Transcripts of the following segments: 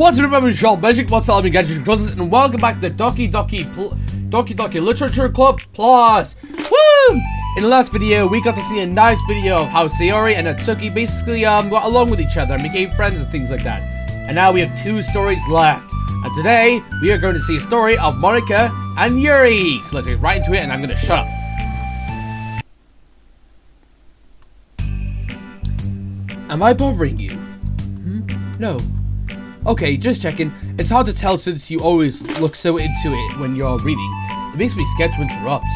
What's up, everyone? It's Magic What's up, and welcome back to Doki Doki Literature Club Plus. Woo! In the last video, we got to see a nice video of how Yuri and Natsuki basically got along with each other and became friends and things like that. And now we have 2 stories left. And today, we are going to see a story of Monika and Yuri. So let's get right into it, and I'm going to shut up. Am I bothering you? No. Okay, just checking. It's hard to tell since you always look so into it when you're reading. It makes me scared to interrupt.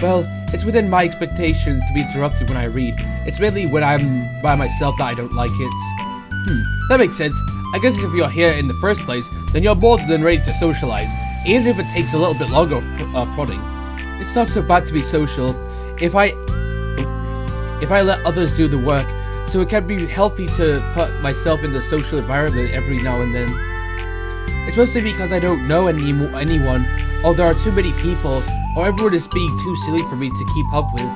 Well, it's within my expectations to be interrupted when I read. It's mainly when I'm by myself that I don't like it. That makes sense. I guess if you're here in the first place, then you're more than ready to socialize, even if it takes a little bit longer prodding. It's not so bad to be social if I let others do the work. So it can be healthy to put myself in the social environment every now and then. It's mostly because I don't know anyone, or there are too many people, or everyone is being too silly for me to keep up with.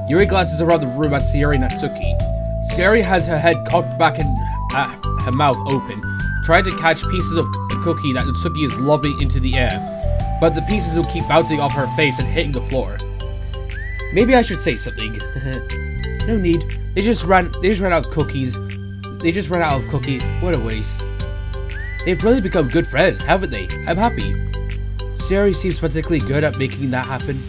Yuri glances around the room at Yuri and Natsuki. Yuri has her head cocked back and her mouth open, trying to catch pieces of the cookie that Natsuki is lobbing into the air, but the pieces will keep bouncing off her face and hitting the floor. Maybe I should say something. No need. They just ran out of cookies. What a waste. They've really become good friends, haven't they? I'm happy. Yuri seems particularly good at making that happen.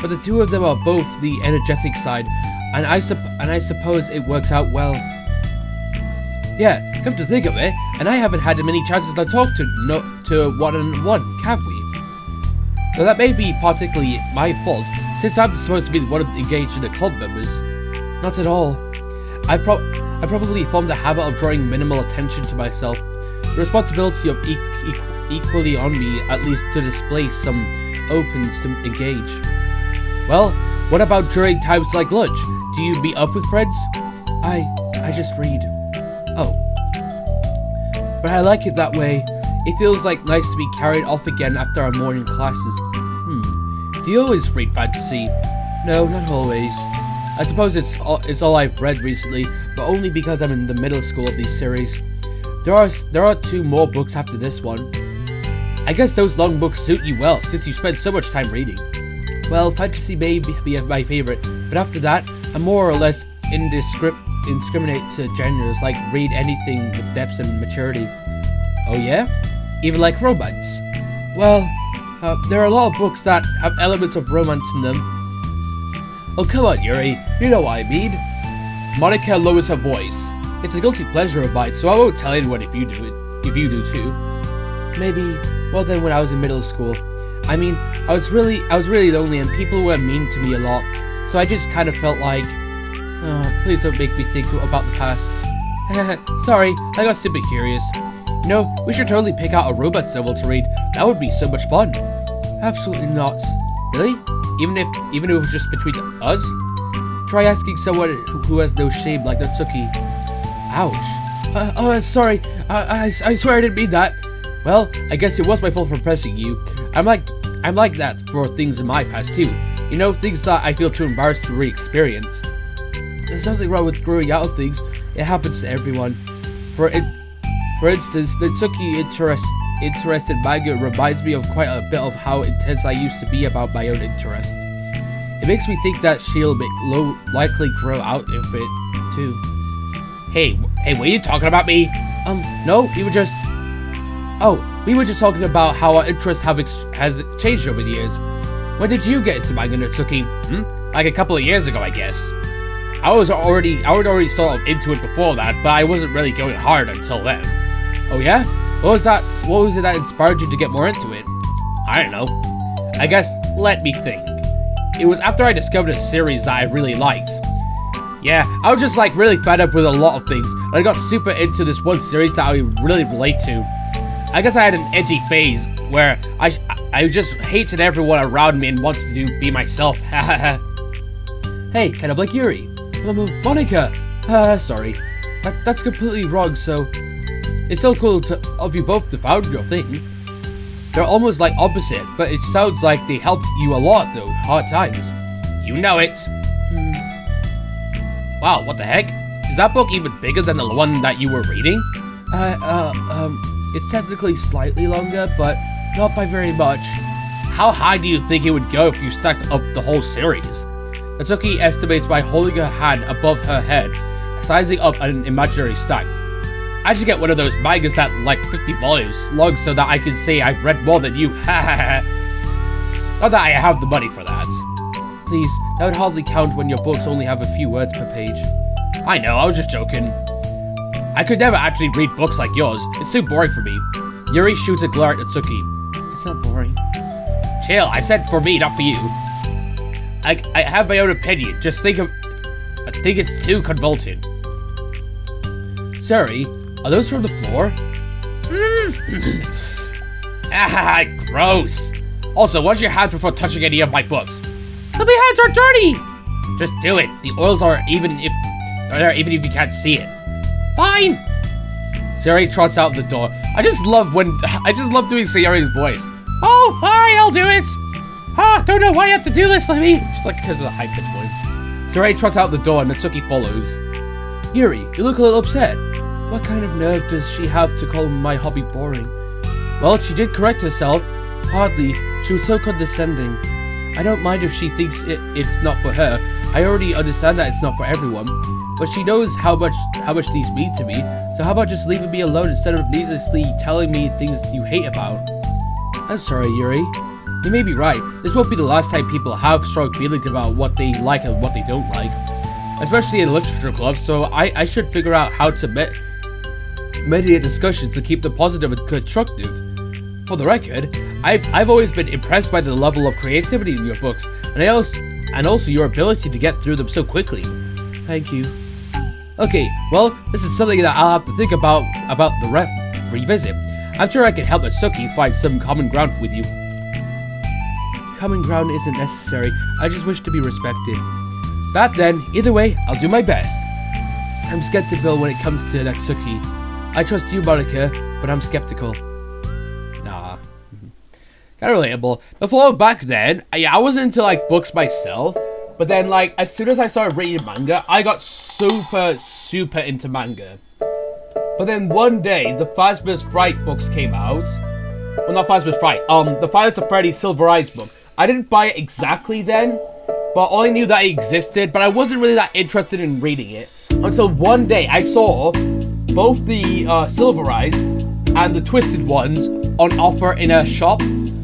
But the two of them are both the energetic side, and I suppose it works out well. Yeah, come to think of it, and I haven't had many chances to talk to one-on-one, have we? So that may be particularly my fault, since I'm supposed to be the one engaged in the club members. Not at all. I probably formed a habit of drawing minimal attention to myself. The responsibility of equally on me, at least to display some openness to engage. Well, what about during times like lunch? Do you meet up with friends? I just read. Oh. But I like it that way. It feels like nice to be carried off again after our morning classes. Do you always read fantasy? No, not always. I suppose it's all I've read recently, but only because I'm in the middle school of these series. There are 2 more books after this one. I guess those long books suit you well, since you spend so much time reading. Well, fantasy may be my favorite, but after that, I'm more or less indiscriminate to genres, like read anything with depth and maturity. Oh yeah? Even like romance? Well, there are a lot of books that have elements of romance in them. Oh, come on, Yuri. You know what I mean. Monika lowers her voice. It's a guilty pleasure of mine, so I won't tell anyone if you do too. Maybe. Well, then when I was in middle school. I mean, I was really lonely and people were mean to me a lot. So I just kind of felt like, oh, please don't make me think about the past. Sorry, I got super curious. You know, we should totally pick out a romance novel to read. That would be so much fun. Absolutely not. Really? Even if it was just between us? Try asking someone who has no shame like Natsuki. Ouch. Sorry. I swear I didn't mean that. Well, I guess it was my fault for pressing you. I'm like that for things in my past too. You know, things that I feel too embarrassed to re-experience. There's nothing wrong with growing out of things. It happens to everyone. For instance, Natsuki interest in manga reminds me of quite a bit of how intense I used to be about my own interest. It makes me think that she'll likely grow out of it too. Hey, were you talking about me? No, we were just talking about how our interests has changed over the years. When did you get into manga, Natsuki? Like a couple of years ago, I guess. I was already sort of into it before that, but I wasn't really going hard until then. Oh yeah? What was it that inspired you to get more into it? I don't know. I guess, let me think. It was after I discovered a series that I really liked. Yeah, I was just like really fed up with a lot of things, and I got super into this one series that I really relate to. I guess I had an edgy phase where I just hated everyone around me and wanted to be myself. Hey, kind of like Yuri. Monika! Sorry. That's completely wrong, so... It's still cool of you both to found your thing. They're almost like opposite, but it sounds like they helped you a lot though, hard times. You know it. Wow, what the heck? Is that book even bigger than the one that you were reading? It's technically slightly longer, but not by very much. How high do you think it would go if you stacked up the whole series? Natsuki estimates by holding her hand above her head, sizing up an imaginary stack. I should get one of those mangas that like 50 volumes long so that I can say I've read more than you. Not that I have the money for that. Please, that would hardly count when your books only have a few words per page. I know, I was just joking. I could never actually read books like yours. It's too boring for me. Yuri shoots a glare at Natsuki. It's not boring. Chill, I said for me, not for you. I have my own opinion. Just I think it's too convoluted. Sorry, are those from the floor? Ah, gross. Also, wash your hands before touching any of my books. But my hands are dirty. Just do it. The oils are even if you can't see it. Fine. Sayori trots out the door. I just love doing Sayori's voice. Oh, fine, I'll do it. Don't know why you have to do this, let me. Just like because of the high-pitched voice. Sayori trots out the door and Natsuki follows. Yuri, you look a little upset. What kind of nerve does she have to call my hobby boring? Well, she did correct herself. Hardly. She was so condescending. I don't mind if she thinks it's not for her. I already understand that it's not for everyone. But she knows how much these mean to me. So how about just leaving me alone instead of needlessly telling me things you hate about? I'm sorry, Yuri. You may be right. This won't be the last time people have strong feelings about what they like and what they don't like. Especially in literature clubs, so I should figure out how to mediate discussions to keep them positive and constructive. For the record, I've always been impressed by the level of creativity in your books, and also your ability to get through them so quickly. Thank you. Okay, well, this is something that I'll have to think about the revisit. I'm sure I can help Natsuki find some common ground with you. Common ground isn't necessary. I just wish to be respected. That then, either way, I'll do my best. I'm skeptical when it comes to Natsuki. I trust you, Monica, but I'm skeptical. Nah. Kinda relatable. Before, back then, I wasn't into, like, books myself. But then, like, as soon as I started reading manga, I got super into manga. But then one day, the Phasma's Fright books came out. Well, not Phasma's Fright. The Pirates of Freddy's Silver Eyes book. I didn't buy it exactly then, but I only knew that it existed, but I wasn't really that interested in reading it. Until one day, I saw both the Silver Eyes and the Twisted ones on offer in a shop.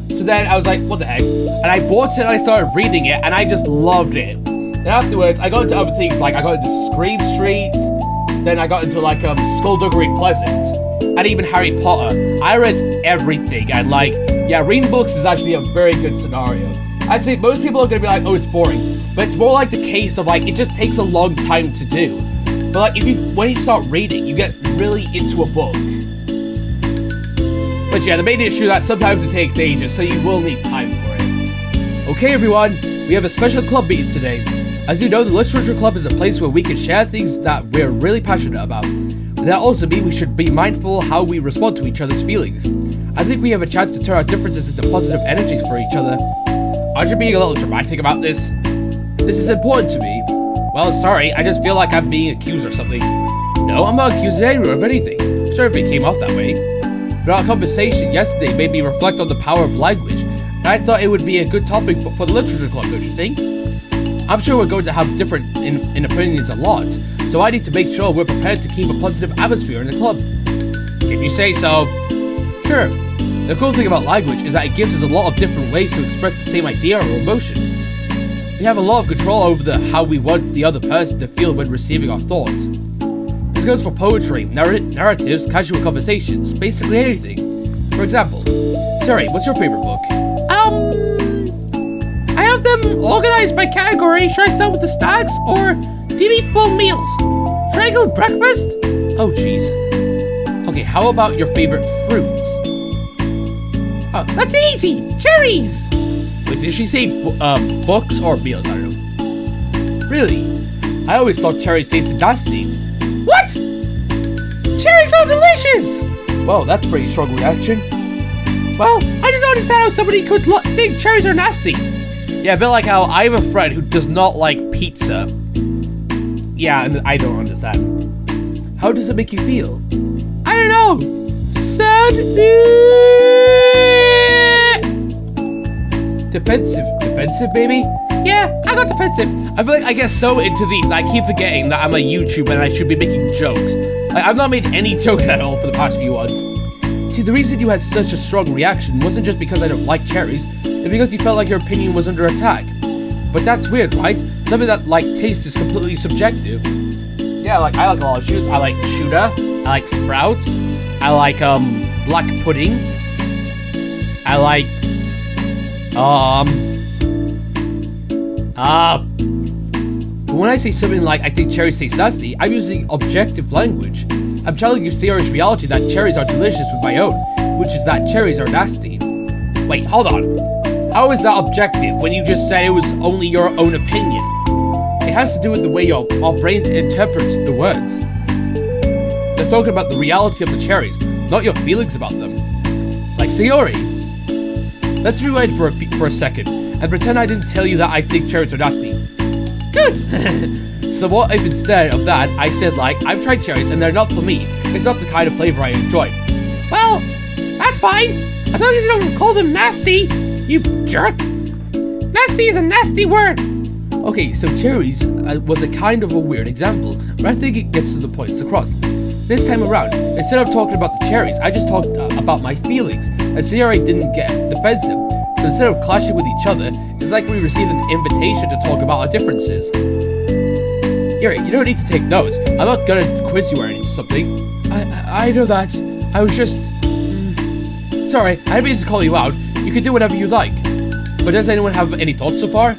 So then I was like, what the heck? And I bought it and I started reading it, and I just loved it. Then afterwards, I got into other things, like I got into Scream Street, then I got into like Skullduggery Pleasant, and even Harry Potter. I read everything, and like, yeah, reading books is actually a very good scenario. I'd say most people are gonna be like, oh, it's boring, but it's more like the case of like, it just takes a long time to do. But like, when you start reading, you get really into a book. But yeah, the main issue is that sometimes it takes ages, so you will need time for it. Okay, everyone, we have a special club meeting today. As you know, the Literature Club is a place where we can share things that we're really passionate about. But that also means we should be mindful how we respond to each other's feelings. I think we have a chance to turn our differences into positive energies for each other. Aren't you being a little dramatic about this? This is important to me. Well, sorry, I just feel like I'm being accused or something. No, I'm not accusing anyone of anything. I'm sorry if it came off that way. But our conversation yesterday made me reflect on the power of language, and I thought it would be a good topic for the Literature Club, don't you think? I'm sure we're going to have different in opinions a lot, so I need to make sure we're prepared to keep a positive atmosphere in the club. If you say so. Sure. The cool thing about language is that it gives us a lot of different ways to express the same idea or emotion. We have a lot of control over how we want the other person to feel when receiving our thoughts. This goes for poetry, narratives, casual conversations, basically anything. For example, Siri, what's your favorite book? I have them organized by category. Should I start with the stacks or do you eat full meals? Triangle breakfast? Oh jeez. Okay, how about your favorite fruits? Oh, that's easy! Cherries! Wait, did she say books or meals? I don't know. Really? I always thought cherries tasted nasty. What? Cherries are delicious! Well, that's a pretty strong reaction. Well, I just don't understand how somebody could think cherries are nasty. Yeah, a bit like how I have a friend who does not like pizza. Yeah, and I don't understand. How does it make you feel? I don't know. Sad. Defensive, baby? Yeah, I got defensive. I feel like I get so into these that I keep forgetting that I'm a YouTuber and I should be making jokes. Like, I've not made any jokes at all for the past few ones. See, the reason you had such a strong reaction wasn't just because I don't like cherries, it's because you felt like your opinion was under attack. But that's weird, right? Something that, like, taste is completely subjective. Yeah, like, I like a lot of shoots. I like Shooter. I like Sprouts. I like, black pudding. I like, but when I say something like, I think cherries taste nasty, I'm using objective language. I'm telling you theory's reality that cherries are delicious with my own, which is that cherries are nasty. Wait, hold on. How is that objective when you just said it was only your own opinion? It has to do with the way our brains interpret the words. They're talking about the reality of the cherries, not your feelings about them. Like Sayori. Let's rewind for a second, and pretend I didn't tell you that I think cherries are nasty. Good! So what if instead of that, I said like, I've tried cherries and they're not for me. It's not the kind of flavor I enjoy. Well, that's fine. As long as you don't call them nasty, you jerk. Nasty is a nasty word. Okay, so cherries was a kind of a weird example, but I think it gets to the points across. This time around, instead of talking about the cherries, I just talked about my feelings, and Sayori didn't get defensive. So instead of clashing with each other, it's like we received an invitation to talk about our differences. Yuri, you don't need to take notes. I'm not gonna quiz you or something. I know that. I was just... Sorry, I didn't mean to call you out. You can do whatever you like. But does anyone have any thoughts so far?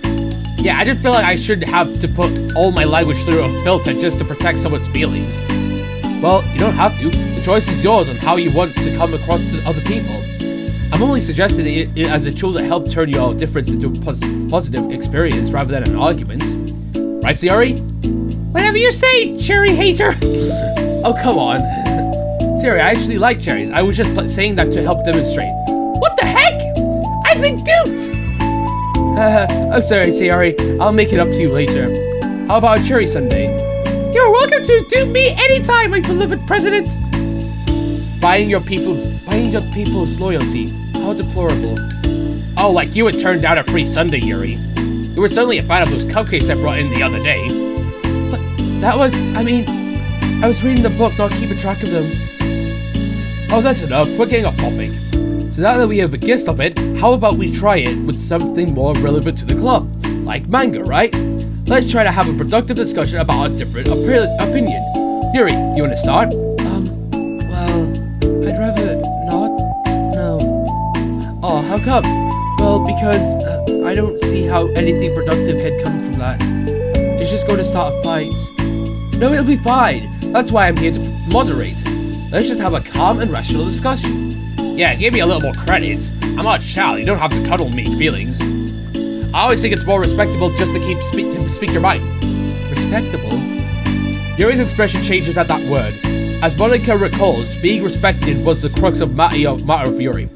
Yeah, I just feel like I shouldn't have to put all my language through a filter just to protect someone's feelings. Well, you don't have to. The choice is yours on how you want to come across to other people. I'm only suggesting it as a tool to help turn your difference into a positive experience rather than an argument. Right, Sayori? Whatever you say, cherry hater! Oh, come on. Sayori, I actually like cherries. I was just saying that to help demonstrate. What the heck? I've been duped! I'm sorry, Sayori. I'll make it up to you later. How about a cherry sundae? You're welcome to dupe me anytime, my beloved president! Buying your people's loyalty. How deplorable. Oh, like you had turned down a free sundae, Yuri. You were certainly a fan of those cupcakes I brought in the other day. But that was, I was reading the book, not keeping track of them. Oh, that's enough. We're getting off topic. So now that we have a gist of it, how about we try it with something more relevant to the club? Like manga, right? Let's try to have a productive discussion about a different opinion. Yuri, you want to start? Well, I'd rather not. No. Oh, how come? Well, because I don't see how anything productive can come from that. It's just going to start a fight. No, it'll be fine. That's why I'm here to moderate. Let's just have a calm and rational discussion. Yeah, give me a little more credit. I'm not a child. You don't have to cuddle me feelings. I always think it's more respectable just to speak your mind. Respectable? Yuri's expression changes at that word. As Monica recalls, being respected was the crux of matter of Yuri.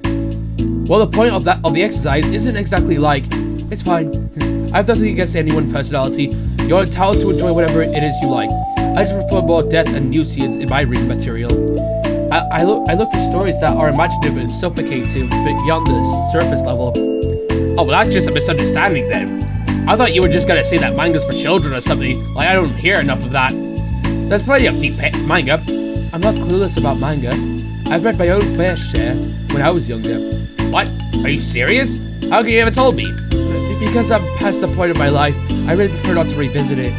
Well, the point of the exercise isn't exactly like, it's fine. I have nothing against anyone's personality. You're entitled to enjoy whatever it is you like. I just prefer more depth and nuisance in my reading material. I look for stories that are imaginative and suffocating beyond the surface level. Oh, well, that's just a misunderstanding then. I thought you were just gonna say that manga's for children or something. Like, I don't hear enough of that. There's plenty of deep manga. I'm not clueless about manga. I've read my own fair share when I was younger. What? Are you serious? How come you never told me? Because I'm past the point of my life, I really prefer not to revisit it.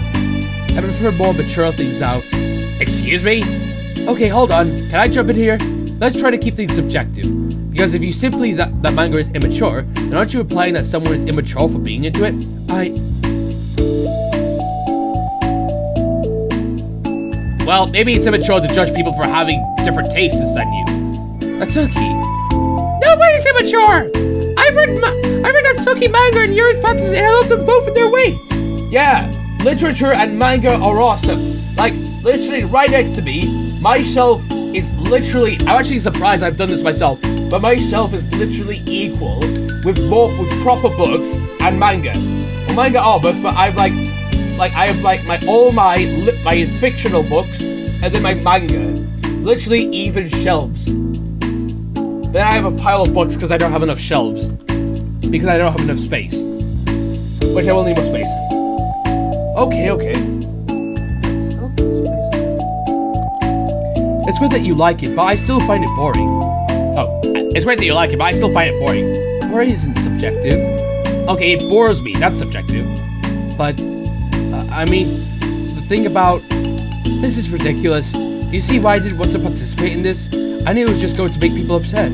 I prefer more mature things now. Excuse me? Okay, hold on. Can I jump in here? Let's try to keep things subjective. Because if you simply that manga is immature, then aren't you implying that someone is immature for being into it? Well, maybe it's immature to judge people for having different tastes than you. Natsuki. Nobody's immature! I've read Natsuki manga and Yuri fantasy and I love them both in their way. Yeah, literature and manga are awesome. Like, literally right next to me, my shelf is literally, I'm actually surprised I've done this myself, but my shelf is literally equal with proper books and manga. Well, manga are books, but I have my fictional books and then my manga. Literally even shelves. Then I have a pile of books because I don't have enough shelves. Because I don't have enough space. Which I will need more space. Okay. It's good that you like it, but I still find it boring. Oh, it's great that you like it, but I still find it boring. Boring isn't subjective. Okay, it bores me, that's subjective. But, I mean, the thing about... This is ridiculous. You see why I didn't want to participate in this? I knew it was just going to make people upset.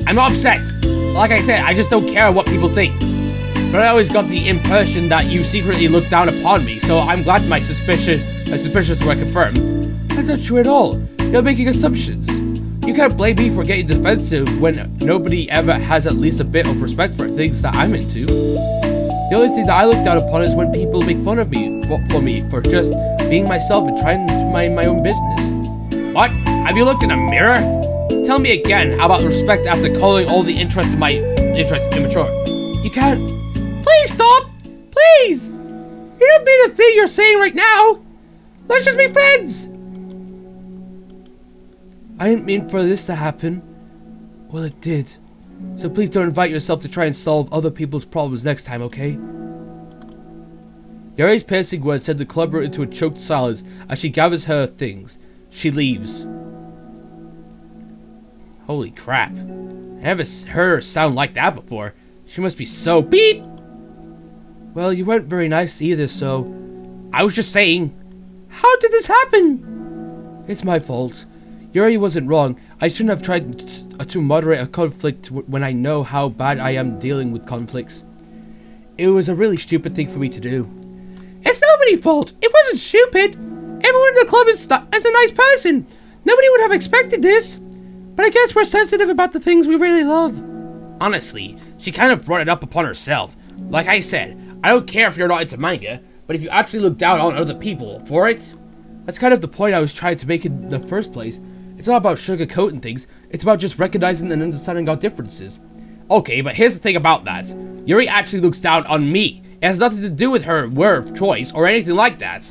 I'm not upset! Like I said, I just don't care what people think. But I always got the impression that you secretly looked down upon me, so I'm glad my suspicions were confirmed. That's not true at all. You're making assumptions. You can't blame me for getting defensive when nobody ever has at least a bit of respect for things that I'm into. The only thing that I look down upon is when people make fun of me for just being myself and trying to mind my own business. What? Have you looked in a mirror? Tell me again about respect after calling all the interest in my interest immature. You can't. Please stop! Please! You don't mean the thing you're saying right now! Let's just be friends! I didn't mean for this to happen. Well, it did. So please don't invite yourself to try and solve other people's problems next time, okay? Yuri's piercing words send the club into a choked silence as she gathers her things. She leaves. Holy crap. I never heard her sound like that before. She must be so beep! Well, you weren't very nice either, so... I was just saying. How did this happen? It's my fault. Yuri wasn't wrong. I shouldn't have tried to moderate a conflict when I know how bad I am dealing with conflicts. It was a really stupid thing for me to do. It's nobody's fault. It wasn't stupid. Everyone in the club is a nice person. Nobody would have expected this. But I guess we're sensitive about the things we really love. Honestly, she kind of brought it up upon herself. Like I said, I don't care if you're not into manga, but if you actually look down on other people for it, that's kind of the point I was trying to make in the first place. It's not about sugarcoating things, it's about just recognizing and understanding our differences. Okay, but here's the thing about that. Yuri actually looks down on me. It has nothing to do with her word of choice or anything like that.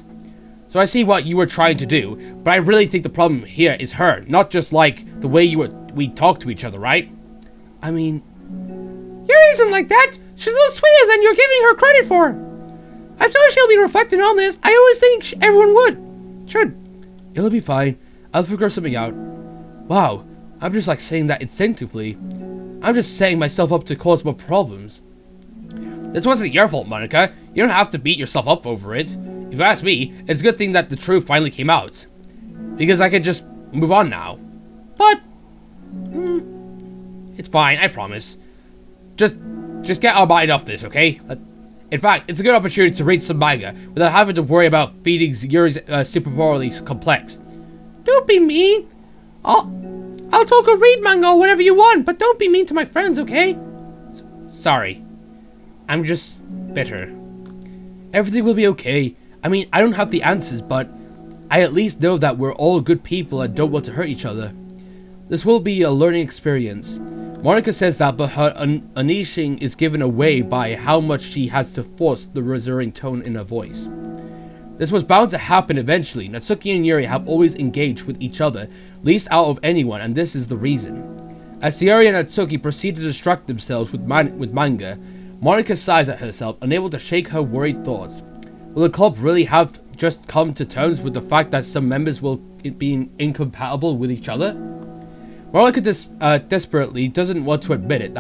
So I see what you were trying to do, but I really think the problem here is her, not just like the way we talk to each other, right? I mean, Yuri isn't like that. She's a little sweeter than you're giving her credit for. I told her she'll be reflecting on this. I always think everyone would. Sure. It'll be fine. I'll figure something out. Wow, I'm just like saying that instinctively. I'm just setting myself up to cause more problems. This wasn't your fault, Monica. You don't have to beat yourself up over it. If you ask me, it's a good thing that the truth finally came out. Because I can just move on now. But... it's fine, I promise. Just get our mind off this, okay? In fact, it's a good opportunity to read some manga without having to worry about feeding Yuri's super morally complex. Don't be mean. I'll talk or read manga or whatever you want, but don't be mean to my friends, okay? Sorry. I'm just bitter. Everything will be okay. I mean, I don't have the answers, but I at least know that we're all good people and don't want to hurt each other. This will be a learning experience. Monica says that, but her unleashing is given away by how much she has to force the reassuring tone in her voice. This was bound to happen eventually. Natsuki and Yuri have always engaged with each other, least out of anyone, and this is the reason. As Yuri and Natsuki proceed to distract themselves with manga, Monica sighs at herself, unable to shake her worried thoughts. Will the club really have just come to terms with the fact that some members will be incompatible with each other? Monica desperately doesn't want to admit it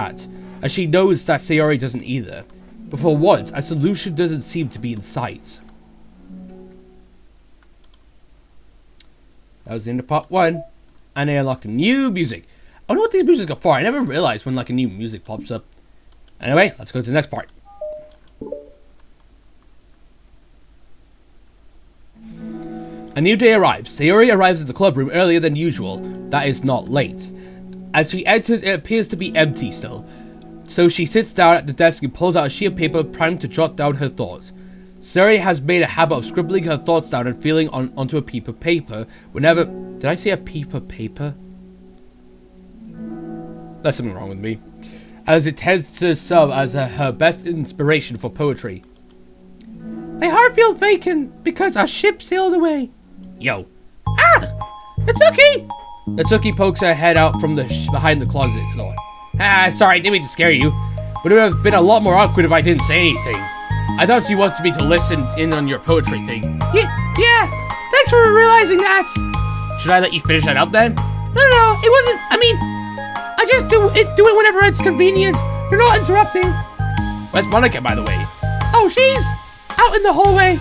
as she knows that Sayori doesn't either. But for once, a solution doesn't seem to be in sight. That was the end of part 1. And I unlocked new music. I wonder what these music are for. I never realized when like a new music pops up. Anyway, let's go to the next part. A new day arrives. Sayori arrives at the club room earlier than usual. That is not late. As she enters, it appears to be empty still. So she sits down at the desk and pulls out a sheet of paper primed to jot down her thoughts. Sayori has made a habit of scribbling her thoughts down and feeling onto a piece of paper whenever... Did I say a piece of paper? There's something wrong with me. As it tends to serve as her best inspiration for poetry. My heart feels vacant because our ship sailed away. Yo. Ah! Natsuki! Natsuki pokes her head out from behind the closet door. Sorry, I didn't mean to scare you, but it would have been a lot more awkward if I didn't say anything. I thought you wanted me to listen in on your poetry thing. Yeah, thanks for realizing that. Should I let you finish that up then? No, it wasn't, I just do it whenever it's convenient. You're not interrupting. Where's Monica, by the way? Oh, she's out in the hallway.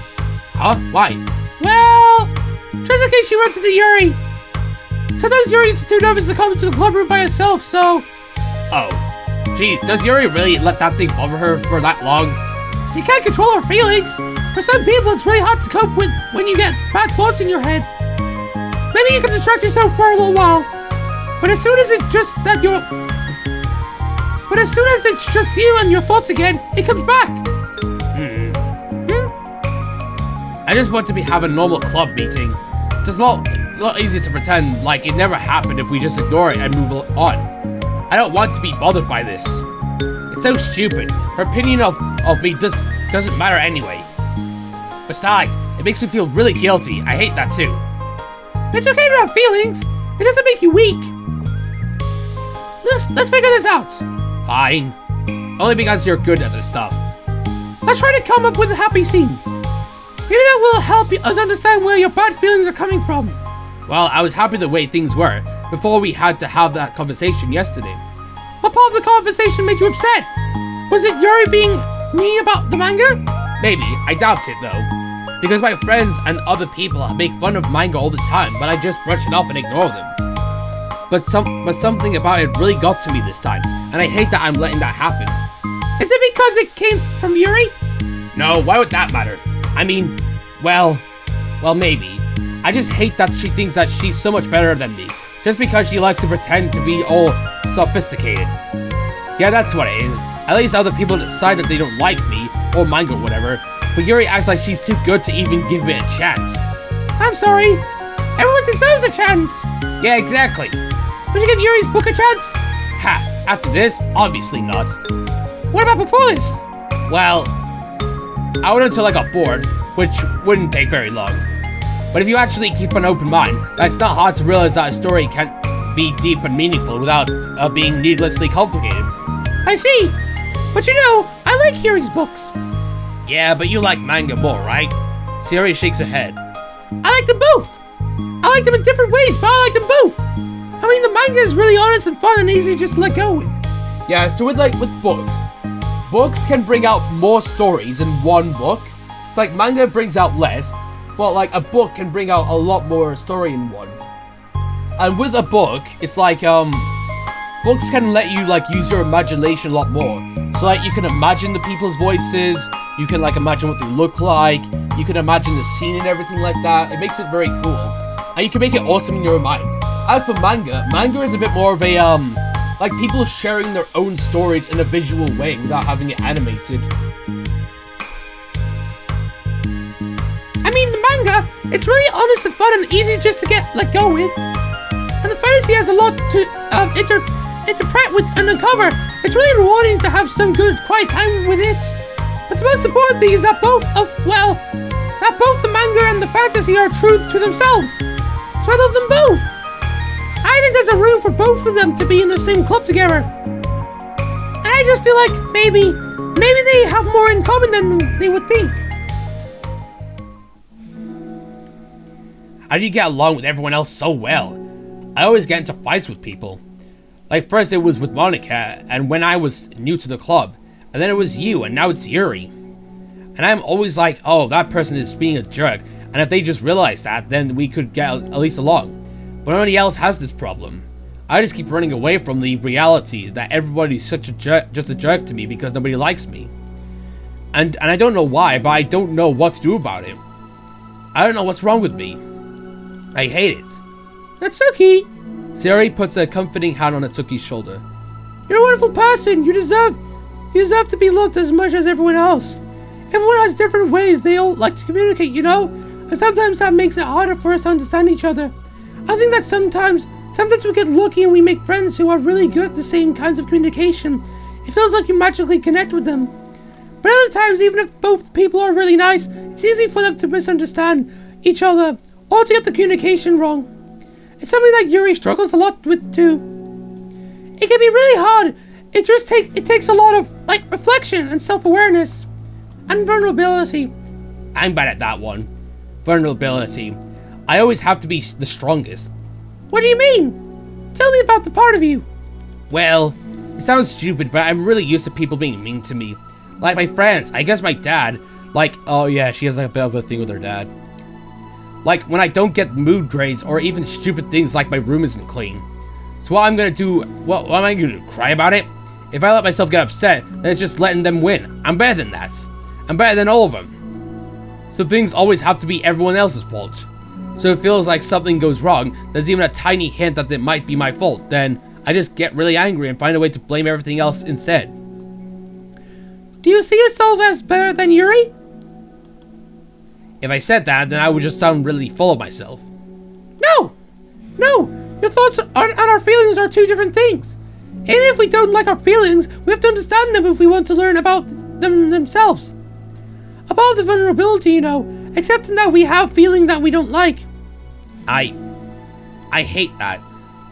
Huh? Why? Well, just in case she runs into Yuri. Sometimes Yuri's too nervous to come to the club room by herself, so... Oh. Geez, does Yuri really let that thing bother her for that long? You can't control her feelings. For some people, it's really hard to cope with when you get bad thoughts in your head. Maybe you can distract yourself for a little while. But as soon as it's just you and your thoughts again, it comes back. I just want to be having a normal club meeting. Just a lot easier to pretend like it never happened if we just ignore it and move on. I don't want to be bothered by this. It's so stupid. Her opinion of me doesn't matter anyway. Besides, it makes me feel really guilty. I hate that too. It's okay to have feelings. It doesn't make you weak. Let's figure this out. Fine. Only because you're good at this stuff. Let's try to come up with a happy scene. Maybe that will help us understand where your bad feelings are coming from. Well, I was happy the way things were before we had to have that conversation yesterday. What part of the conversation made you upset? Was it Yuri being mean about the manga? Maybe. I doubt it though. Because my friends and other people make fun of manga all the time, but I just brush it off and ignore them. But something about it really got to me this time, and I hate that I'm letting that happen. Is it because it came from Yuri? No, why would that matter? I mean, well, maybe. I just hate that she thinks that she's so much better than me, just because she likes to pretend to be all sophisticated. Yeah, that's what it is. At least other people decide that they don't like me, or manga or whatever, but Yuri acts like she's too good to even give me a chance. I'm sorry. Everyone deserves a chance. Yeah, exactly. Would you give Yuri's book a chance? Ha, after this, obviously not. What about before this? Well, I would until I got bored, which wouldn't take very long. But if you actually keep an open mind, it's not hard to realize that a story can be deep and meaningful without being needlessly complicated. I see. But you know, I like Yuri's books. Yeah, but you like manga more, right? Yuri shakes her head. I like them both. I like them in different ways, but I like them both. I mean, the manga is really honest and fun and easy just to let go with. Yeah, so with books can bring out more stories in one book. It's like manga brings out less, but like a book can bring out a lot more story in one. And with a book, it's like books can let you like use your imagination a lot more. So like you can imagine the people's voices, you can like imagine what they look like, you can imagine the scene and everything like that. It makes it very cool. And you can make it awesome in your mind. As for manga is a bit more of a like people sharing their own stories in a visual way without having it animated. I mean, the manga, it's really honest and fun and easy just to let go with. And the fantasy has a lot to interpret with and uncover. It's really rewarding to have some good quiet time with it. But the most important thing is that both the manga and the fantasy are true to themselves. So I love them both. I think there's a room for both of them to be in the same club together. And I just feel like maybe they have more in common than they would think. How do you get along with everyone else so well? I always get into fights with people. Like first it was with Monica, and when I was new to the club, and then it was you, and now it's Yuri. And I'm always like, oh, that person is being a jerk, and if they just realized that, then we could get at least along. But nobody else has this problem. I just keep running away from the reality that everybody's such a jerk, just a jerk to me because nobody likes me. And I don't know why, but I don't know what to do about it. I don't know what's wrong with me. I hate it. Natsuki! Yuri puts a comforting hand on Natsuki's shoulder. You're a wonderful person. You deserve to be loved as much as everyone else. Everyone has different ways they all like to communicate, you know? And sometimes that makes it harder for us to understand each other. I think that sometimes we get lucky and we make friends who are really good at the same kinds of communication. It feels like you magically connect with them. But other times, even if both people are really nice, it's easy for them to misunderstand each other or to get the communication wrong. It's something that Yuri struggles a lot with too. It can be really hard. It takes a lot of reflection and self-awareness and vulnerability. I'm bad at that one. Vulnerability. I always have to be the strongest. What do you mean? Tell me about the part of you. Well, it sounds stupid, but I'm really used to people being mean to me. Like my friends, I guess my dad. Oh yeah, she has a bit of a thing with her dad. When I don't get mood grades or even stupid things like my room isn't clean. So what I'm gonna do, what am I gonna do, cry about it? If I let myself get upset, then it's just letting them win. I'm better than that. I'm better than all of them. So things always have to be everyone else's fault. So it feels like something goes wrong, there's even a tiny hint that it might be my fault, then I just get really angry and find a way to blame everything else instead. Do you see yourself as better than Yuri? If I said that, then I would just sound really full of myself. No! Your thoughts and our feelings are two different things. Even if we don't like our feelings, we have to understand them if we want to learn about them themselves. About the vulnerability, accepting that we have feelings that we don't like. I hate that.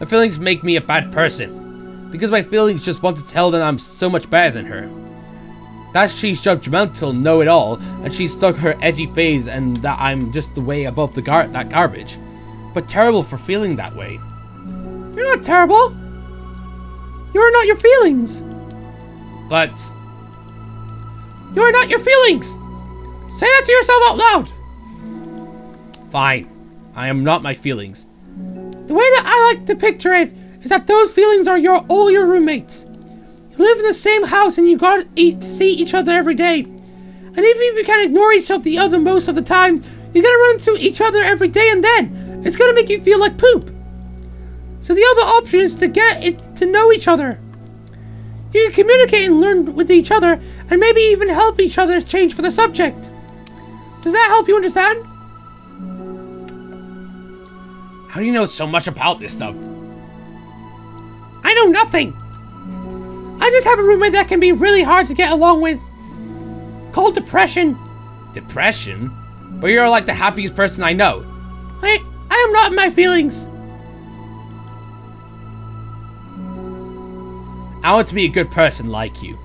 My feelings make me a bad person. Because my feelings just want to tell them I'm so much better than her. That she's judgmental, know-it-all, and she's stuck her edgy phase and that I'm just the way above that garbage. But terrible for feeling that way. You're not terrible. You're not your feelings. But... You're not your feelings. Say that to yourself out loud. Fine. I am not my feelings. The way that I like to picture it is that those feelings are all your roommates. You live in the same house and you gotta see each other every day. And even if you can ignore each other most of the time, you're gonna run into each other every day and then it's gonna make you feel like poop. So the other option is to get to know each other. You can communicate and learn with each other and maybe even help each other change for the subject. Does that help you understand? How do you know so much about this stuff? I know nothing. I just have a roommate that can be really hard to get along with. Called depression. Depression? But you're like the happiest person I know. I am not in my feelings. I want to be a good person like you.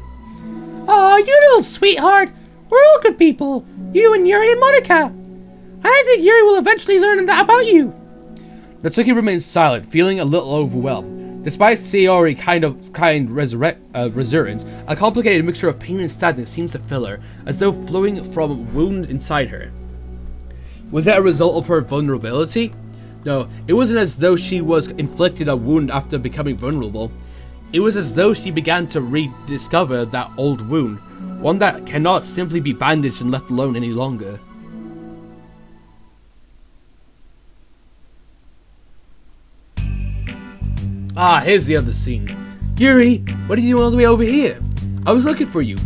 Oh, you little sweetheart. We're all good people. You and Yuri and Monica. I think Yuri will eventually learn that about you. Natsuki remains silent, feeling a little overwhelmed. Despite Sayori's kind resurgence, a complicated mixture of pain and sadness seems to fill her, as though flowing from a wound inside her. Was that a result of her vulnerability? No, it wasn't as though she was inflicted a wound after becoming vulnerable. It was as though she began to rediscover that old wound, one that cannot simply be bandaged and left alone any longer. Ah, here's the other scene. Yuri, what are you doing all the way over here? I was looking for you.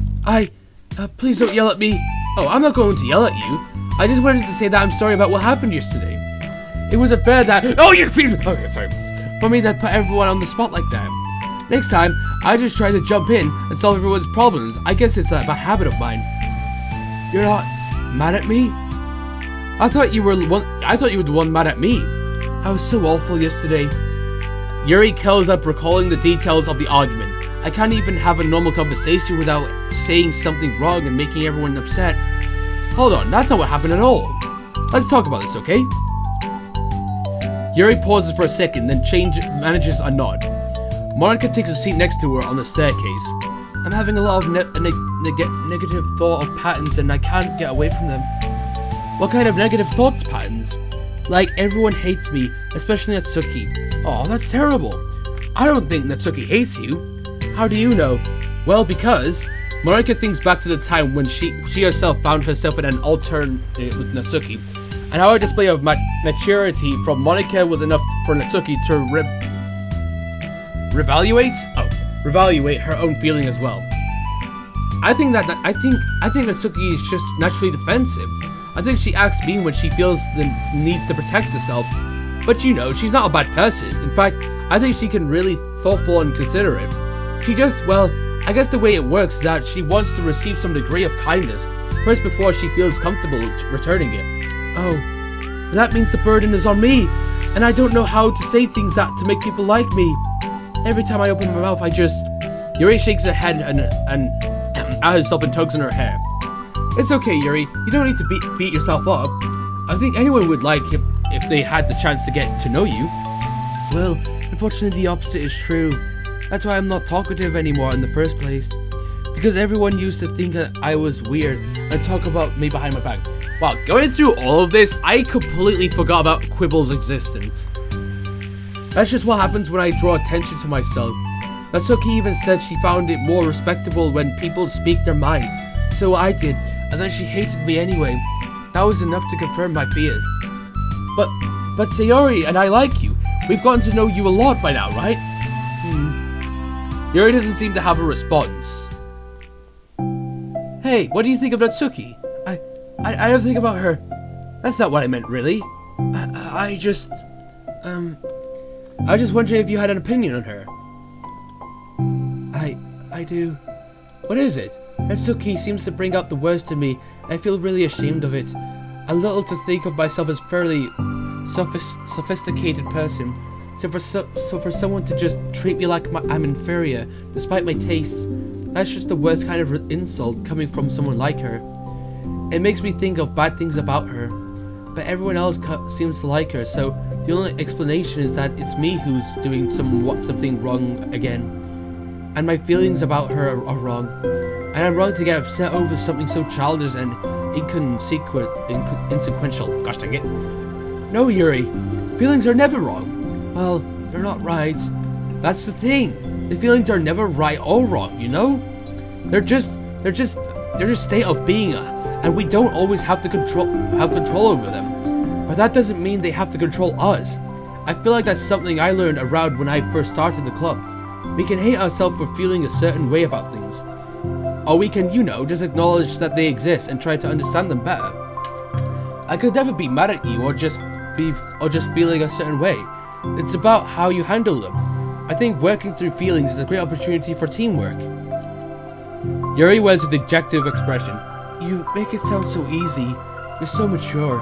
Please don't yell at me. Oh, I'm not going to yell at you. I just wanted to say that I'm sorry about what happened yesterday. It wasn't fair that... Oh, you piece of... Okay, sorry. For me to put everyone on the spot like that. Next time, I just try to jump in and solve everyone's problems. I guess it's a bad habit of mine. You're not mad at me? I thought you were the one mad at me. I was so awful yesterday. Yuri curls up, recalling the details of the argument. I can't even have a normal conversation without saying something wrong and making everyone upset. Hold on, that's not what happened at all. Let's talk about this, okay? Yuri pauses for a second, then manages a nod. Monica takes a seat next to her on the staircase. I'm having a lot of negative thought of patterns and I can't get away from them. What kind of negative thoughts patterns? Like, everyone hates me, especially Natsuki. Oh, that's terrible. I don't think Natsuki hates you. How do you know? Well, because... Monica thinks back to the time when she herself found herself in an alternate with Natsuki, and how a display of maturity from Monica was enough for Natsuki to reevaluate her own feeling as well. I think Natsuki is just naturally defensive. I think she acts mean when she feels the needs to protect herself. But you know, she's not a bad person. In fact, I think she can really thoughtful and considerate. She just, well, I guess the way it works is that she wants to receive some degree of kindness first before she feels comfortable returning it. Oh, but that means the burden is on me. And I don't know how to say things that to make people like me. Every time I open my mouth, I just... Yuri shakes her head and at herself and tugs on her hair. It's okay, Yuri. You don't need to beat yourself up. I think anyone would like it if they had the chance to get to know you. Well, unfortunately the opposite is true. That's why I'm not talkative anymore in the first place. Because everyone used to think that I was weird and talk about me behind my back. Wow, going through all of this, I completely forgot about Quibble's existence. That's just what happens when I draw attention to myself. Natsuki even said she found it more respectable when people speak their mind. So I did, and then she hated me anyway. That was enough to confirm my fears. But Sayori and I like you. We've gotten to know you a lot by now, right? Yuri doesn't seem to have a response. Hey, what do you think of Natsuki? I don't think about her. That's not what I meant, really. I was just wondering if you had an opinion on her. I do. What is it? Natsuki seems to bring out the worst in me, and I feel really ashamed of it. A little to think of myself as fairly sophisticated person. So for someone to just treat me like I'm inferior, despite my tastes, that's just the worst kind of insult coming from someone like her. It makes me think of bad things about her, but everyone else seems to like her, so the only explanation is that it's me who's doing something wrong again. And my feelings about her are wrong. And I'm wrong to get upset over something so childish and inconsequential. Gosh dang it. No, Yuri. Feelings are never wrong. Well, they're not right. That's the thing. The feelings are never right or wrong, you know? They're just state of being, and we don't always have control over them. But that doesn't mean they have to control us. I feel like that's something I learned around when I first started the club. We can hate ourselves for feeling a certain way about things. Or we can, just acknowledge that they exist and try to understand them better. I could never be mad at you or just feeling a certain way. It's about how you handle them. I think working through feelings is a great opportunity for teamwork. Yuri wears a dejected expression. You make it sound so easy. You're so mature.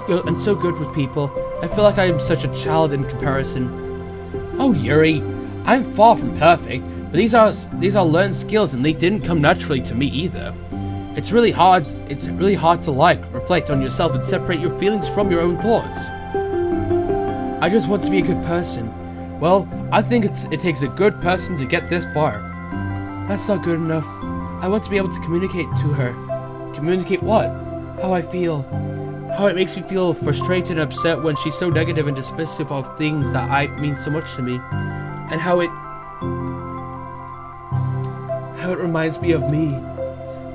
And so good with people. I feel like I am such a child in comparison. Oh, Yuri, I'm far from perfect, but these are learned skills and they didn't come naturally to me either. It's really hard to reflect on yourself and separate your feelings from your own thoughts. I just want to be a good person. Well, I think it takes a good person to get this far. That's not good enough. I want to be able to communicate to her. Communicate what? How I feel. How it makes me feel frustrated and upset when she's so negative and dismissive of things that mean so much to me. And how it reminds me of me.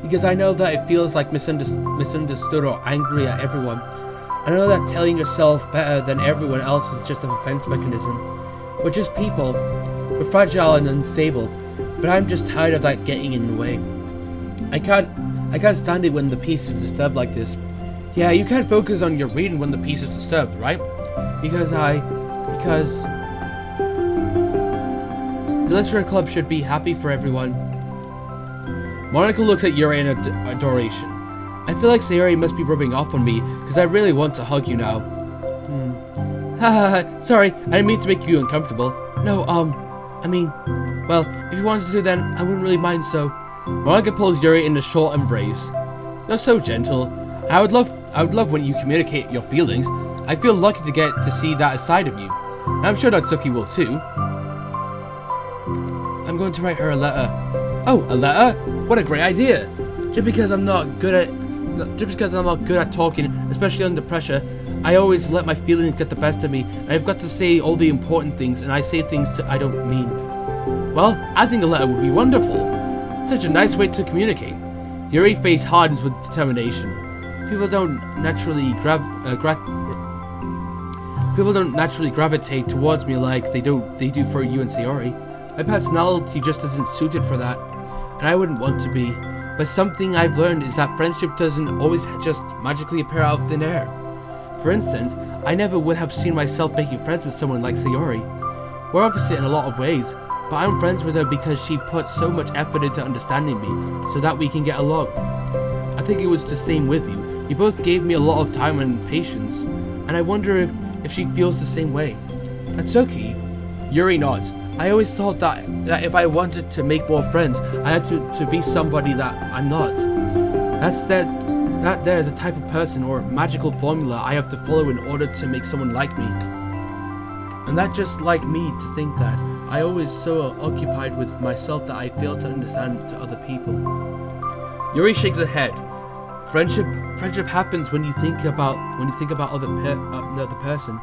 Because I know that it feels like misunderstood or angry at everyone. I know that telling yourself better than everyone else is just a defense mechanism. We're just people. We're fragile and unstable. But I'm just tired of that getting in the way. I can't stand it when the piece is disturbed like this. Yeah, you can't focus on your reading when the piece is disturbed, right? Because the literary club should be happy for everyone. Monica looks at Yuri in adoration. I feel like Sayori must be rubbing off on me, because I really want to hug you now. Haha, sorry, I didn't mean to make you uncomfortable. No, well, if you wanted to then, I wouldn't really mind, so... Monica pulls Yuri in a short embrace. You're so gentle. I would love when you communicate your feelings. I feel lucky to get to see that side of you. And I'm sure Natsuki will too. I'm going to write her a letter. Oh, a letter? What a great idea! Just because I'm not good at talking, especially under pressure, I always let my feelings get the best of me, and I've got to say all the important things, and I say things I don't mean. Well, I think a letter would be wonderful. Such a nice way to communicate. Yuri's face hardens with determination. People don't naturally gravitate towards me like they do for you and Sayori. My personality just isn't suited for that, and I wouldn't want to be. But something I've learned is that friendship doesn't always just magically appear out of thin air. For instance, I never would have seen myself making friends with someone like Sayori. We're opposite in a lot of ways, but I'm friends with her because she put so much effort into understanding me, so that we can get along. I think it was the same with you. You both gave me a lot of time and patience, and I wonder if she feels the same way. Natsuki? Yuri nods. I always thought that if I wanted to make more friends, I had to be somebody that I'm not. That there is a type of person or magical formula I have to follow in order to make someone like me. And that just like me to think that I always so occupied with myself that I fail to understand to other people. Yuri shakes her head. Friendship happens when you think about other person.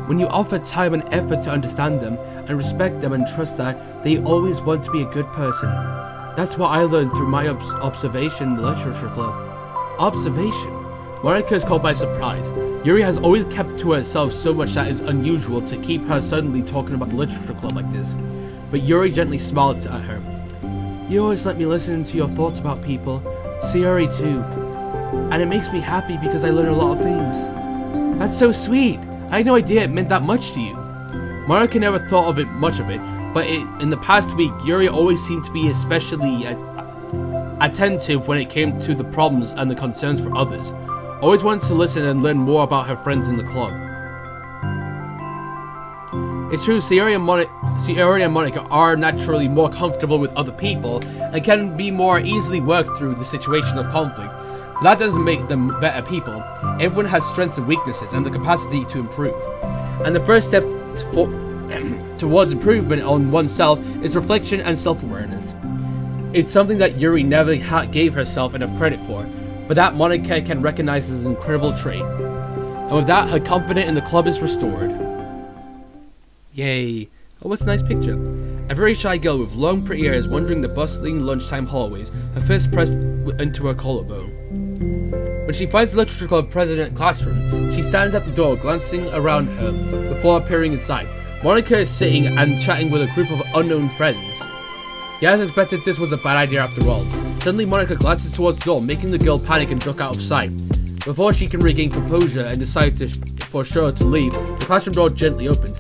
When you offer time and effort to understand them and respect them and trust that they always want to be a good person. That's what I learned through my observation in the literature club. Observation? Monika is caught by surprise. Yuri has always kept to herself so much that is unusual to keep her suddenly talking about the literature club like this. But Yuri gently smiles at her. You always let me listen to your thoughts about people. So Yuri too. And it makes me happy because I learn a lot of things. That's so sweet. I had no idea it meant that much to you. Monika never thought of it much of it, but in the past week, Yuri always seemed to be especially attentive when it came to the problems and the concerns for others. Always wanted to listen and learn more about her friends in the club. It's true, Yuri and Monika are naturally more comfortable with other people and can be more easily work through the situation of conflict. But that doesn't make them better people. Everyone has strengths and weaknesses and the capacity to improve. And the first step towards improvement on oneself is reflection and self-awareness. It's something that Yuri never gave herself enough credit for, but that Monika can recognize as an incredible trait. And with that, her confidence in the club is restored. Yay. Oh, what's a nice picture. A very shy girl with long pretty hair is wandering the bustling lunchtime hallways, her fist pressed into her collarbone. When she finds the literature club president classroom, she stands at the door, glancing around her, before appearing inside. Monika is sitting and chatting with a group of unknown friends. Yaz expected this was a bad idea after all. Suddenly Monika glances towards the door, making the girl panic and duck out of sight. Before she can regain composure and decide for sure to leave, the classroom door gently opens.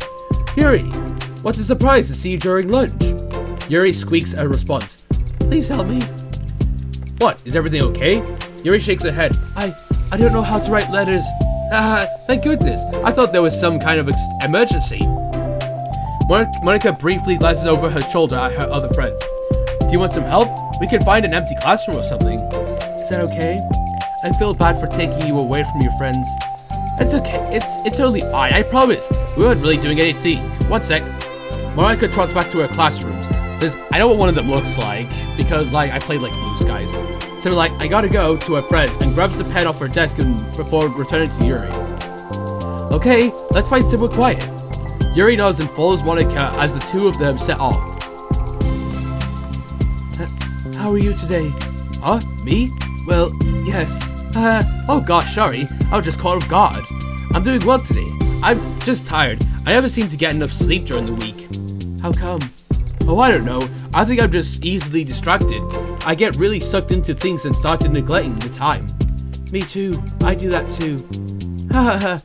Yuri! What's a surprise to see you during lunch? Yuri squeaks a response. Please help me. What? Is everything okay? Yuri shakes her head. I don't know how to write letters. Thank goodness. I thought there was some kind of emergency. Monika briefly glances over her shoulder at her other friends. Do you want some help? We can find an empty classroom or something. Is that okay? I feel bad for taking you away from your friends. It's okay. It's totally fine. I promise. We weren't really doing anything. One sec. Monika trots back to her classrooms. Says, I know what one of them looks like because I played like Blue Skies. So I gotta go to her friends and grabs the pen off her desk before returning to Yuri. Okay, let's find somewhere quiet. Yuri nods and follows Monika as the two of them set off. How are you today? Huh? Me? Well, yes. Oh gosh, sorry. I was just caught off guard. I'm doing well today. I'm just tired. I never seem to get enough sleep during the week. How come? Oh, I don't know. I think I'm just easily distracted. I get really sucked into things and started neglecting the time. Me too. I do that too. Hahaha.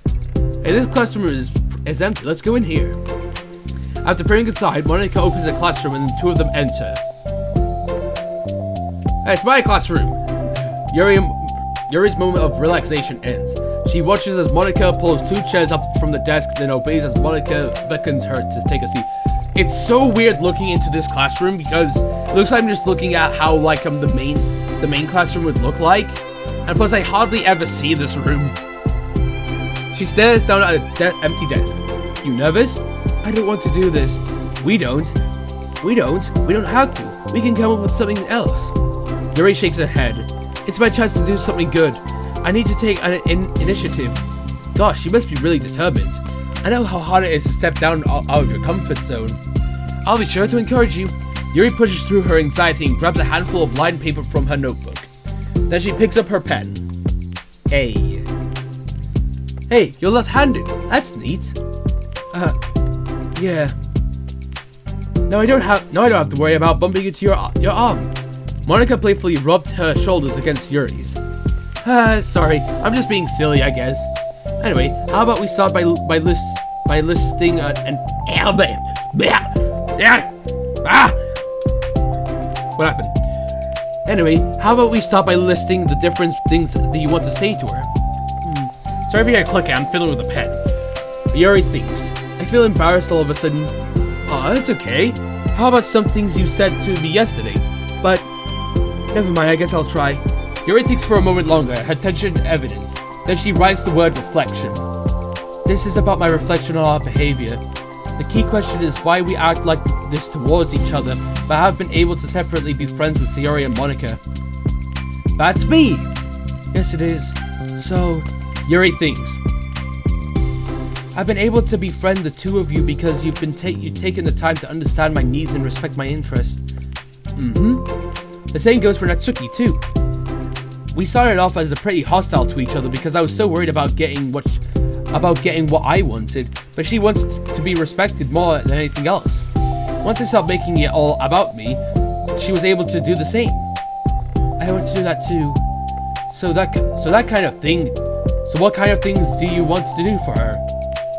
Hey, this classroom is empty. Let's go in here. After peering inside, Monika opens the classroom and the two of them enter. Hey, it's my classroom. Yuri's moment of relaxation ends. She watches as Monika pulls two chairs up from the desk, then obeys as Monika beckons her to take a seat. It's so weird looking into this classroom because it looks like I'm just looking at how the main classroom would look like, and plus I hardly ever see this room. She stares down at an empty desk. You nervous? I don't want to do this. We don't have to. We can come up with something else. Yuri shakes her head. It's my chance to do something good. I need to take an initiative. Gosh, you must be really determined. I know how hard it is to step down out of your comfort zone. I'll be sure to encourage you. Yuri pushes through her anxiety and grabs a handful of lined paper from her notebook. Then she picks up her pen. Hey, you're left-handed. That's neat. Yeah. Now I don't have to worry about bumping into your arm. Monika playfully rubbed her shoulders against Yuri's. Sorry, I'm just being silly, I guess. Anyway, how about we start by listing an What happened? Anyway, how about we start by listing the different things that you want to say to her? Sorry if you hear clicking, I'm fiddling with a pen. Yuri thinks. I feel embarrassed all of a sudden. Aw, it's okay. How about some things you said to me yesterday? But, never mind, I guess I'll try. Yuri thinks for a moment longer, her tension evident. Then she writes the word reflection. This is about my reflection on our behavior. The key question is why we act like this towards each other, but have been able to separately be friends with Sayori and Monica. That's me! Yes, it is. So, Yuri thinks. I've been able to befriend the two of you because you've taken the time to understand my needs and respect my interests. The same goes for Natsuki too. We started off as pretty hostile to each other because I was so worried about getting what I wanted, but she wanted to be respected more than anything else. Once I stopped making it all about me, she was able to do the same. I want to do that too. So that kind of thing. So what kind of things do you want to do for her?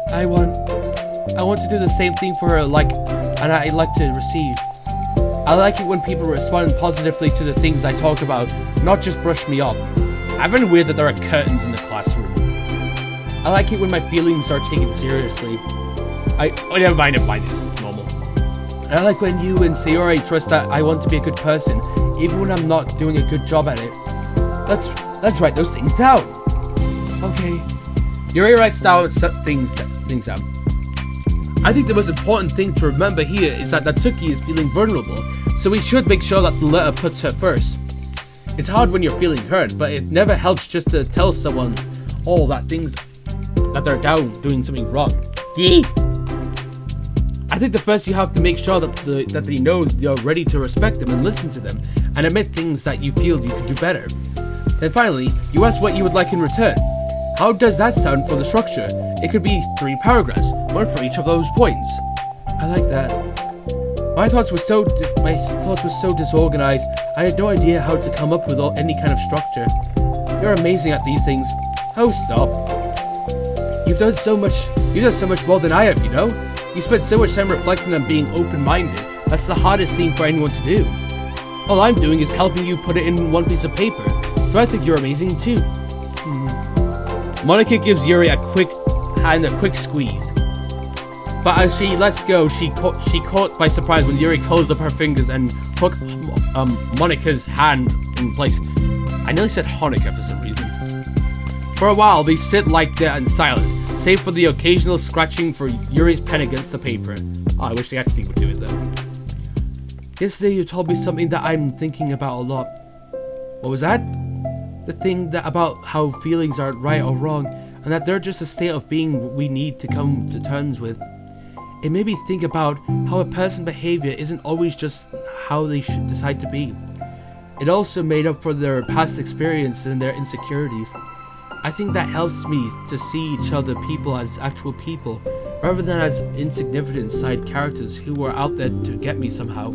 I want to do the same thing for her, and I like to receive. I like it when people respond positively to the things I talk about, not just brush me off. I find it weird that there are curtains in the classroom. I like it when my feelings are taken seriously. Never mind, it's normal. I like when you and Sayori trust that I want to be a good person, even when I'm not doing a good job at it. Let's write those things down. Okay. Yuri writes down things down. I think the most important thing to remember here is that Natsuki is feeling vulnerable, so we should make sure that the letter puts her first. It's hard when you're feeling hurt, but it never helps just to tell someone all that they're down doing something wrong. I think the first you have to make sure that they know you're ready to respect them and listen to them, and admit things that you feel you could do better. Then finally, you ask what you would like in return. How does that sound for the structure? It could be 3 paragraphs, one for each of those points. I like that. My thoughts were so disorganized, I had no idea how to come up with any kind of structure. You're amazing at these things. Oh, stop. You've done so much more than I have, you know? You spent so much time reflecting on being open-minded. That's the hardest thing for anyone to do. All I'm doing is helping you put it in one piece of paper, so I think you're amazing too. Monica gives Yuri a quick squeeze. But as she lets go, she caught by surprise when Yuri closed up her fingers and hooked Monica's hand in place. I nearly said Hanukkah for some reason. For a while, they sit like that in silence, save for the occasional scratching for Yuri's pen against the paper. Oh, I wish they actually would do it though. Yesterday you told me something that I'm thinking about a lot. What was that? The thing about how feelings aren't right or wrong, and that they're just a state of being we need to come to terms with. It made me think about how a person's behavior isn't always just how they should decide to be. It also made up for their past experience and their insecurities. I think that helps me to see each other people as actual people, rather than as insignificant side characters who were out there to get me somehow.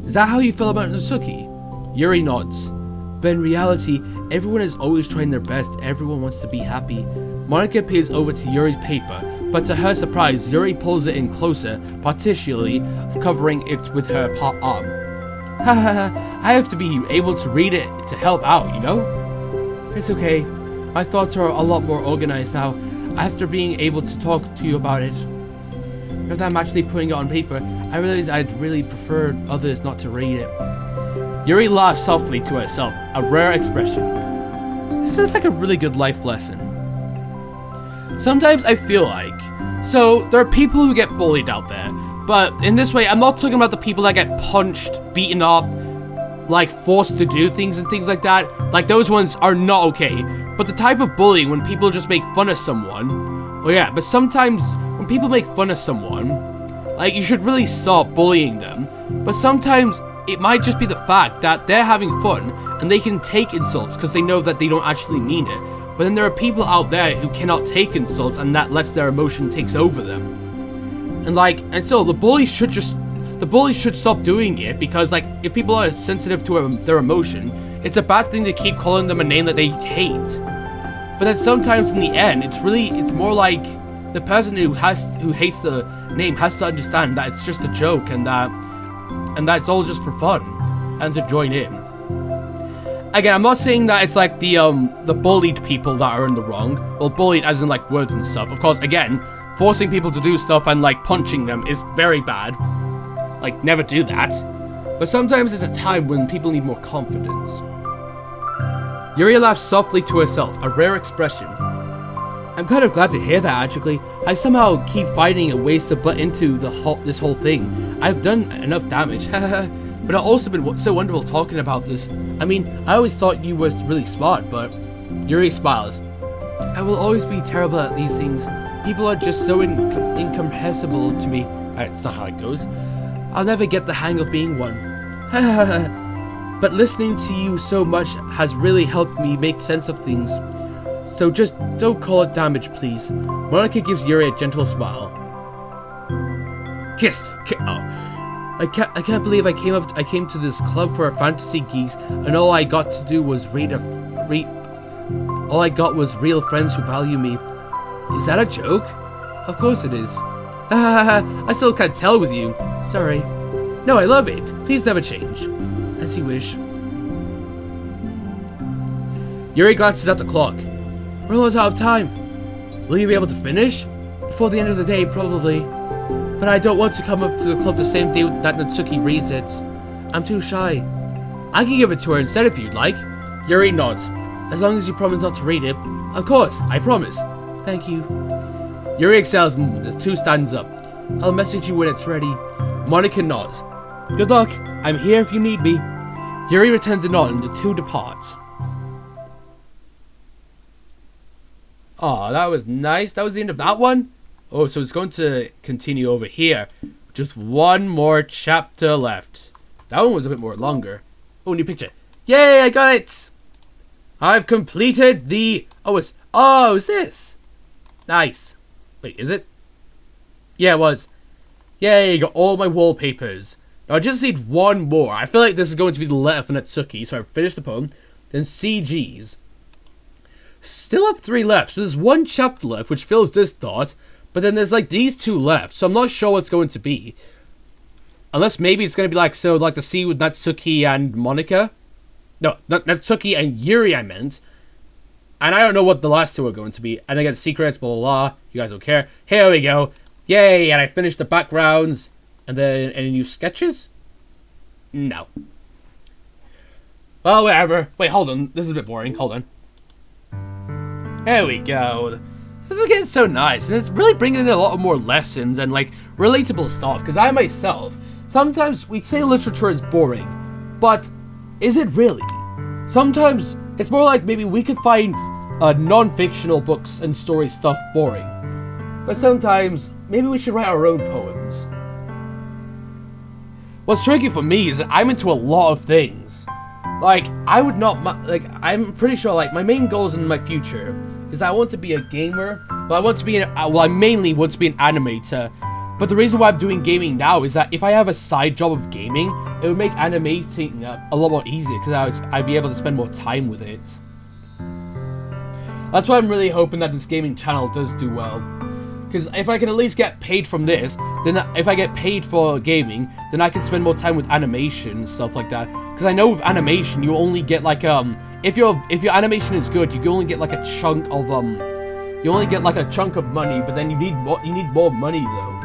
Is that how you feel about Natsuki? Yuri nods. But in reality, everyone is always trying their best, everyone wants to be happy. Monica peers over to Yuri's paper, but to her surprise, Yuri pulls it in closer, partially covering it with her arm. Haha, I have to be able to read it to help out, you know? It's okay. My thoughts are a lot more organized now, after being able to talk to you about it. If I'm actually putting it on paper, I realized I'd really prefer others not to read it. Yuri laughs softly to herself, a rare expression. This is like a really good life lesson. Sometimes I feel like, so there are people who get bullied out there, but in this way, I'm not talking about the people that get punched, beaten up, like forced to do things and things like that. Like those ones are not okay. But the type of bullying when people just make fun of someone, oh yeah, but sometimes when people make fun of someone, like you should really stop bullying them. But sometimes it might just be the fact that they're having fun and they can take insults because they know that they don't actually mean it. But then there are people out there who cannot take insults and that lets their emotion takes over them. And so the bullies should stop doing it, because like if people are sensitive to their emotion, it's a bad thing to keep calling them a name that they hate. But then sometimes in the end, it's more like the person who hates the name has to understand that it's just a joke and that it's all just for fun and to join in. Again, I'm not saying that it's like the bullied people that are in the wrong. Well, bullied as in like words and stuff. Of course, again, forcing people to do stuff and like punching them is very bad. Like, never do that. But sometimes it's a time when people need more confidence. Yuri laughed softly to herself, a rare expression. I'm kind of glad to hear that, actually. I somehow keep finding ways to butt into this whole thing. I've done enough damage, but I've also been so wonderful talking about this. I mean, I always thought you were really smart, but... Yuri smiles. I will always be terrible at these things. People are just so incomprehensible to me. That's not how it goes. I'll never get the hang of being one. But listening to you so much has really helped me make sense of things. So just don't call it damage, please. Monica gives Yuri a gentle smile. Kiss. Oh. I can't believe I came to this club for fantasy geeks, and all I got to do was all I got was real friends who value me. Is that a joke? Of course it is. I still can't tell with you. Sorry. No, I love it. Please never change. As you wish. Yuri glances at the clock. We're almost out of time. Will you be able to finish? Before the end of the day, probably. But I don't want to come up to the club the same day that Natsuki reads it. I'm too shy. I can give it to her instead if you'd like. Yuri nods. As long as you promise not to read it. Of course, I promise. Thank you. Yuri exhales and the two stands up. I'll message you when it's ready. Monica nods. Good luck. I'm here if you need me. Yuri returns a nod and the two departs. Oh, that was nice. That was the end of that one. Oh, so it's going to continue over here. Just one more chapter left. That one was a bit more longer. Oh, new picture. Yay, I got it. I've completed the... it's this. Nice. Wait, is it? Yeah, it was. Yay, got all my wallpapers. Now I just need one more. I feel like this is going to be the letter for Natsuki. So I finished the poem. Then CG's. Still have 3 left. So there's one chapter left, which fills this thought. But then there's like these 2 left. So I'm not sure what's going to be. Unless maybe it's going to be like, so like the scene with Natsuki and Monica. No, Natsuki and Yuri I meant. And I don't know what the last 2 are going to be. And I get secrets, blah, blah, blah. You guys don't care. Here we go. Yay, and I finished the backgrounds. And then, any new sketches? No. Well, whatever. Wait, hold on. This is a bit boring. Hold on. There we go. This is getting so nice. And it's really bringing in a lot of more lessons and, like, relatable stuff. Because I myself, sometimes we say literature is boring. But, is it really? Sometimes, it's more like maybe we could find non-fictional books and story stuff boring. But sometimes, maybe we should write our own poems. What's tricky for me is that I'm into a lot of things. Like, I would not, I'm pretty sure, like, my main goals in my future is that I want to be a gamer, but I want to be I mainly want to be an animator. But the reason why I'm doing gaming now is that if I have a side job of gaming, it would make animating a lot more easier, because I'd be able to spend more time with it. That's why I'm really hoping that this gaming channel does do well. Because if I can at least get paid from this, then if I get paid for gaming, then I can spend more time with animation and stuff like that. Because I know with animation, you only get like if your animation is good, you can only get like a chunk of money, but then you need more money though.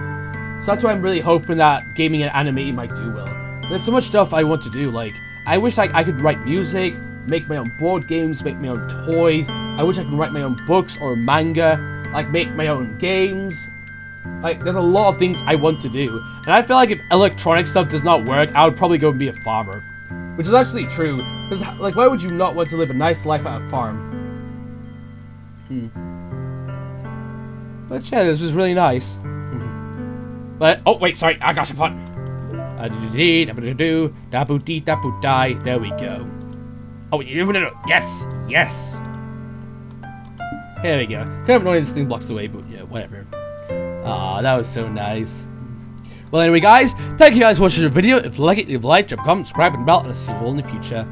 So that's why I'm really hoping that gaming and animating might do well. There's so much stuff I want to do. Like, I wish I could write music, make my own board games, make my own toys. I wish I could write my own books or manga. Like, make my own games. Like, there's a lot of things I want to do. And I feel like if electronic stuff does not work, I would probably go and be a farmer. Which is actually true. Because, like, why would you not want to live a nice life at a farm? But yeah, this was really nice. But, oh, wait, sorry. I got your fun. There we go. Oh, no. Yes. Here we go. Kind of annoying this thing blocks the way, but yeah, whatever. Aw, that was so nice. Well, anyway, guys, thank you guys for watching the video. If you like it, leave a like, drop a comment, subscribe, and bell, and I'll see you all in the future.